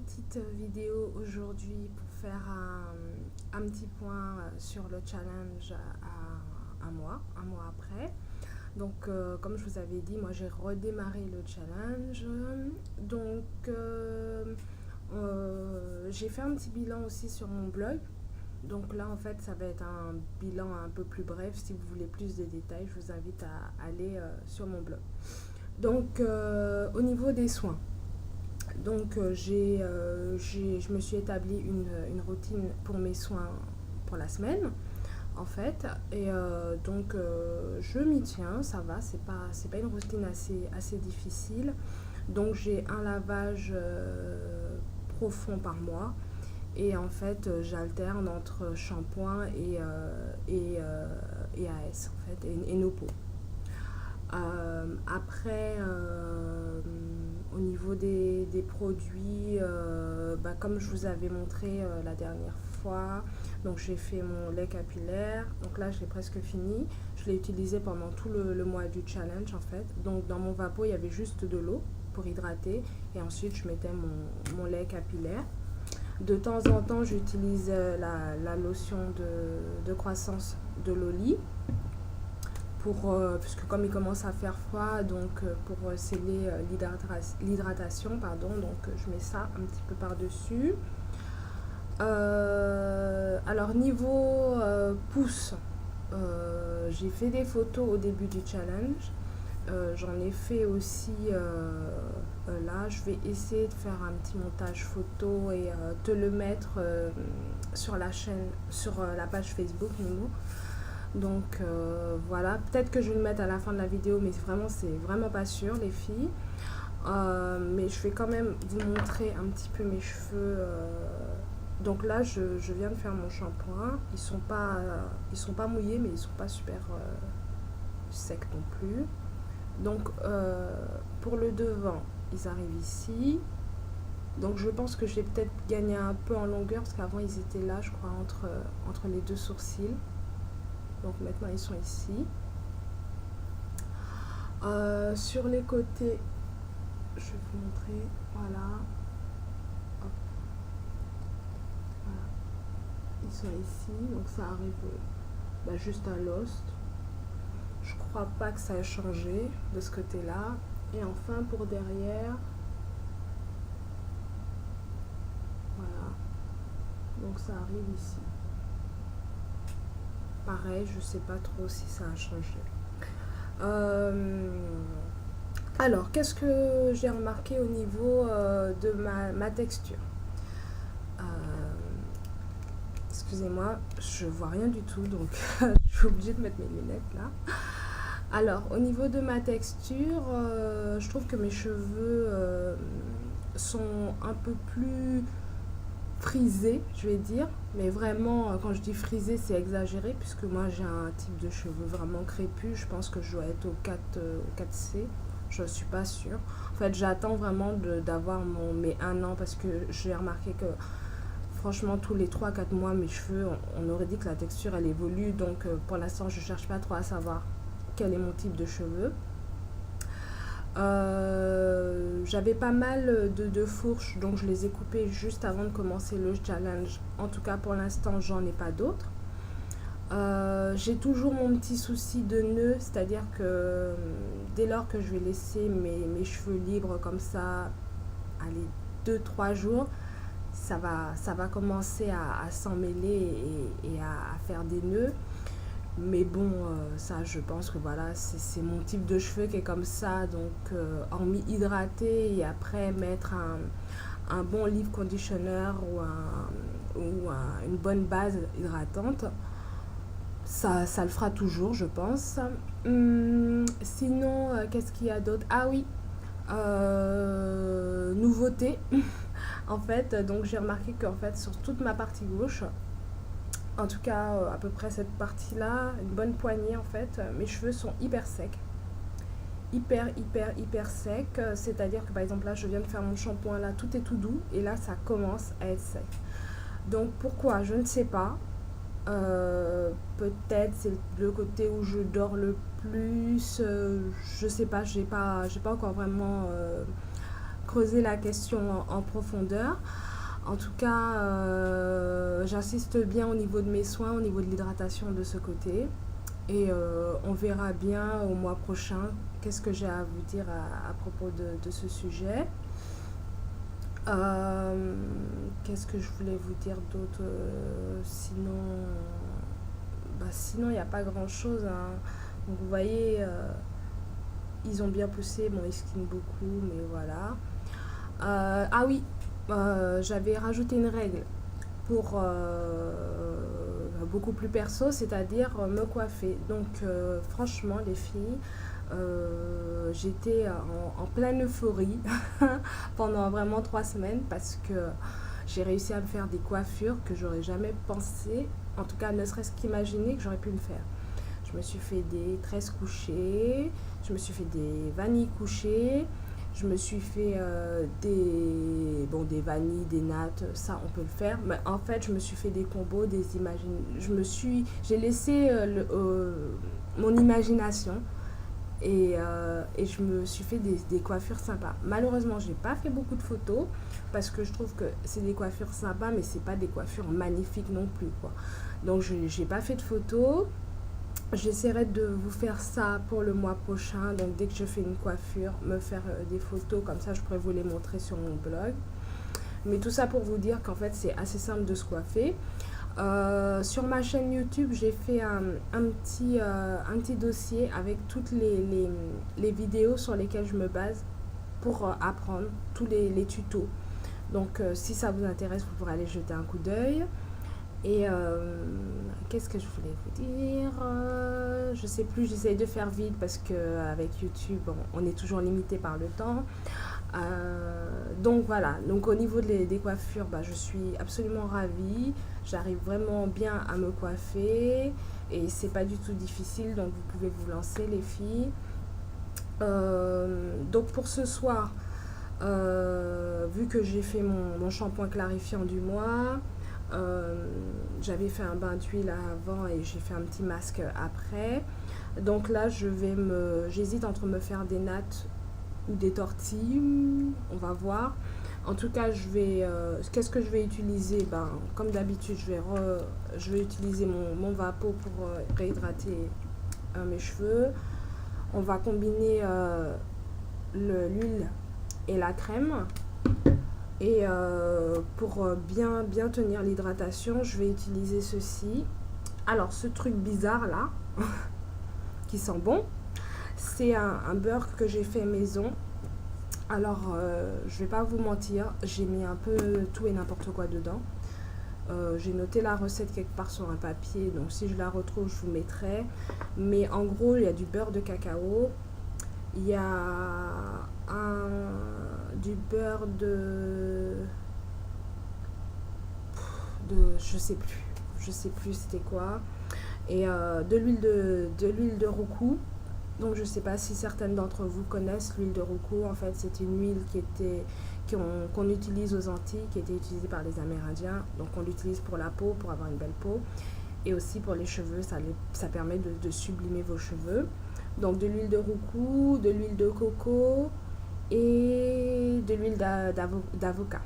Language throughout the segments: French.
petite vidéo aujourd'hui pour faire un petit point sur le challenge à un mois après. Donc, comme je vous avais dit, moi j'ai redémarré le challenge. Donc, j'ai fait un petit bilan aussi sur mon blog. Donc là, en fait, ça va être un bilan un peu plus bref. Si vous voulez plus de détails, je vous invite à aller sur mon blog. Donc, au niveau des soins. Donc, je me suis établi une routine pour mes soins pour la semaine, en fait. Et je m'y tiens, ça va, c'est pas une routine assez difficile. Donc, j'ai un lavage profond par mois. Et en fait, j'alterne entre shampoing et AS, en fait, et Nopo. Après, au niveau des produits, comme je vous avais montré la dernière fois, donc j'ai fait mon lait capillaire. Donc là, je l'ai presque fini. Je l'ai utilisé pendant tout le mois du challenge, en fait. Donc dans mon vapeau, il y avait juste de l'eau pour hydrater. Et ensuite, je mettais mon lait capillaire. De temps en temps, j'utilise la lotion de croissance de Loli. Puisque comme il commence à faire froid, donc pour sceller l'hydratation, pardon, donc je mets ça un petit peu par-dessus. Alors niveau pouce, j'ai fait des photos au début du challenge. J'en ai fait aussi là. Je vais essayer de faire un petit montage photo et te le mettre sur la chaîne, sur la page Facebook Nemo. Donc voilà, peut-être que je vais le mettre à la fin de la vidéo, mais c'est vraiment pas sûr, les filles. Mais je vais quand même vous montrer un petit peu mes cheveux. Donc là, je viens de faire mon shampoing. Ils sont pas mouillés, mais ils sont pas super secs non plus. Donc pour le devant, ils arrivent ici. Donc je pense que j'ai peut-être gagné un peu en longueur, parce qu'avant ils étaient là, je crois, entre les deux sourcils. Donc maintenant ils sont ici. Sur les côtés, je vais vous montrer. Voilà. Hop. Voilà. Ils sont ici. Donc ça arrive juste à l'os. Je crois pas que ça ait changé de ce côté-là. Et enfin pour derrière. Voilà. Donc ça arrive ici. Pareil, je sais pas trop si ça a changé. Alors, qu'est-ce que j'ai remarqué au niveau de ma texture? Excusez-moi, je vois rien du tout, donc je suis obligée de mettre mes lunettes là. Alors, au niveau de ma texture, je trouve que mes cheveux sont un peu plus frisé, je vais dire, mais vraiment quand je dis frisé, c'est exagéré, puisque moi j'ai un type de cheveux vraiment crépus. Je pense que je dois être au 4C, je suis pas sûre. En fait, j'attends vraiment d'avoir mes 1 an, parce que j'ai remarqué que franchement tous les 3-4 mois mes cheveux, on aurait dit que la texture elle évolue. Donc pour l'instant je cherche pas trop à savoir quel est mon type de cheveux. J'avais pas mal de fourches, donc je les ai coupées juste avant de commencer le challenge. En tout cas pour l'instant j'en ai pas d'autres. J'ai toujours mon petit souci de nœud, c'est-à-dire que dès lors que je vais laisser mes cheveux libres comme ça, allez, 2-3 jours, ça va commencer à s'emmêler et à faire des nœuds. Mais bon, ça je pense que voilà, c'est mon type de cheveux qui est comme ça. Donc hormis hydrater et après mettre un bon leave conditioner ou une bonne base hydratante, ça le fera toujours, je pense. Sinon, qu'est-ce qu'il y a d'autre? Ah oui, nouveauté. En fait, donc j'ai remarqué qu'en fait sur toute ma partie gauche, en tout cas à peu près cette partie là, une bonne poignée, en fait, mes cheveux sont hyper secs, hyper secs. C'est à dire que par exemple là je viens de faire mon shampoing, là tout est tout doux, et là ça commence à être sec. Donc pourquoi, je ne sais pas. Peut-être c'est le côté où je dors le plus, je sais pas, j'ai pas encore vraiment creuser la question en profondeur. En tout cas, j'insiste bien au niveau de mes soins, au niveau de l'hydratation de ce côté. Et on verra bien au mois prochain qu'est-ce que j'ai à vous dire à propos de ce sujet. Qu'est-ce que je voulais vous dire d'autre sinon, il n'y a pas grand-chose, hein. Donc, vous voyez, ils ont bien poussé. Bon, ils skinnent beaucoup, mais voilà. Ah oui, j'avais rajouté une règle pour beaucoup plus perso, c'est-à-dire me coiffer. Donc, franchement, les filles, j'étais en pleine euphorie pendant vraiment 3 semaines parce que j'ai réussi à me faire des coiffures que j'aurais jamais pensé, en tout cas ne serait-ce qu'imaginer que j'aurais pu me faire. Je me suis fait des tresses couchées, je me suis fait des vanilles couchées, je me suis fait des vanilles, des nattes, ça on peut le faire. Mais en fait, je me suis fait des combos, j'ai laissé mon imagination et je me suis fait des coiffures sympas. Malheureusement, j'ai pas fait beaucoup de photos parce que je trouve que c'est des coiffures sympas, mais c'est pas des coiffures magnifiques non plus, quoi. Donc, j'ai pas fait de photos. J'essaierai de vous faire ça pour le mois prochain. Donc, dès que je fais une coiffure, me faire des photos. Comme ça, je pourrais vous les montrer sur mon blog. Mais tout ça pour vous dire qu'en fait, c'est assez simple de se coiffer. Sur ma chaîne YouTube, j'ai fait un petit dossier avec toutes les vidéos sur lesquelles je me base pour apprendre tous les tutos. Donc, si ça vous intéresse, vous pourrez aller jeter un coup d'œil. Et qu'est-ce que je voulais vous dire? Je sais plus, j'essaye de faire vite parce qu'avec YouTube, on est toujours limité par le temps. Donc voilà, donc au niveau des coiffures, je suis absolument ravie. J'arrive vraiment bien à me coiffer et c'est pas du tout difficile, donc vous pouvez vous lancer les filles. Donc pour ce soir, vu que j'ai fait mon shampoing clarifiant du mois, j'avais fait un bain d'huile avant et j'ai fait un petit masque après. Donc là, j'hésite entre me faire des nattes ou des tortilles, on va voir. En tout cas, qu'est-ce que je vais utiliser? Comme d'habitude, je vais utiliser mon Vapo pour réhydrater mes cheveux. On va combiner l'huile et la crème. Et pour bien tenir l'hydratation, je vais utiliser ceci. Alors, ce truc bizarre là, qui sent bon, c'est un beurre que j'ai fait maison. Alors, je vais pas vous mentir, j'ai mis un peu tout et n'importe quoi dedans. J'ai noté la recette quelque part sur un papier, donc si je la retrouve, je vous mettrai. Mais en gros, il y a du beurre de cacao, il y a du beurre de je sais plus c'était quoi, et de l'huile de roucou. Donc je sais pas si certaines d'entre vous connaissent l'huile de roucou. En fait, c'est une huile qu'on utilise aux Antilles, qui était utilisée par les Amérindiens. Donc on l'utilise pour la peau, pour avoir une belle peau, et aussi pour les cheveux. Ça permet de sublimer vos cheveux. Donc de l'huile de roucou, de l'huile de coco et de l'huile d'avocat.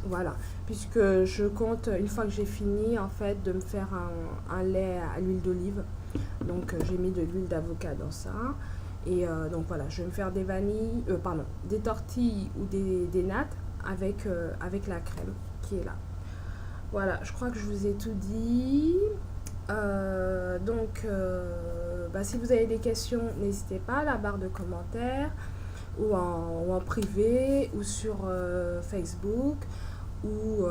Voilà, puisque je compte, une fois que j'ai fini, en fait, de me faire un lait à l'huile d'olive. Donc j'ai mis de l'huile d'avocat dans ça. Et donc voilà, je vais me faire des tortilles ou des nattes avec la crème qui est là. Voilà, je crois que je vous ai tout dit. Si vous avez des questions, n'hésitez pas à la barre de commentaires ou en privé ou sur Facebook ou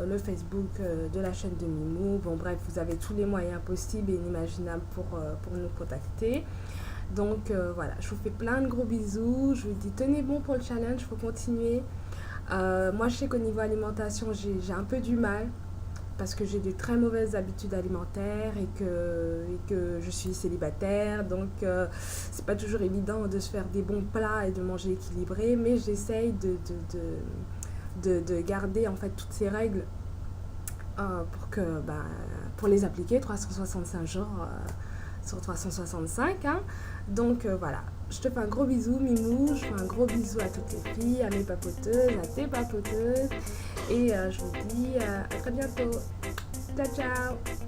le Facebook de la chaîne de Mimou. Bon bref, vous avez tous les moyens possibles et inimaginables pour nous contacter. Donc voilà, je vous fais plein de gros bisous. Je vous dis tenez bon pour le challenge, il faut continuer. Moi je sais qu'au niveau alimentation, j'ai un peu du mal parce que j'ai de très mauvaises habitudes alimentaires et que je suis célibataire, donc c'est pas toujours évident de se faire des bons plats et de manger équilibré, mais j'essaye de garder en fait toutes ces règles pour les appliquer 365 jours sur 365, hein. Donc voilà, Je te fais un gros bisou, Mimou. Je fais un gros bisou à toutes les filles, à mes papoteuses, à tes papoteuses. Et je vous dis à très bientôt. Ciao, ciao!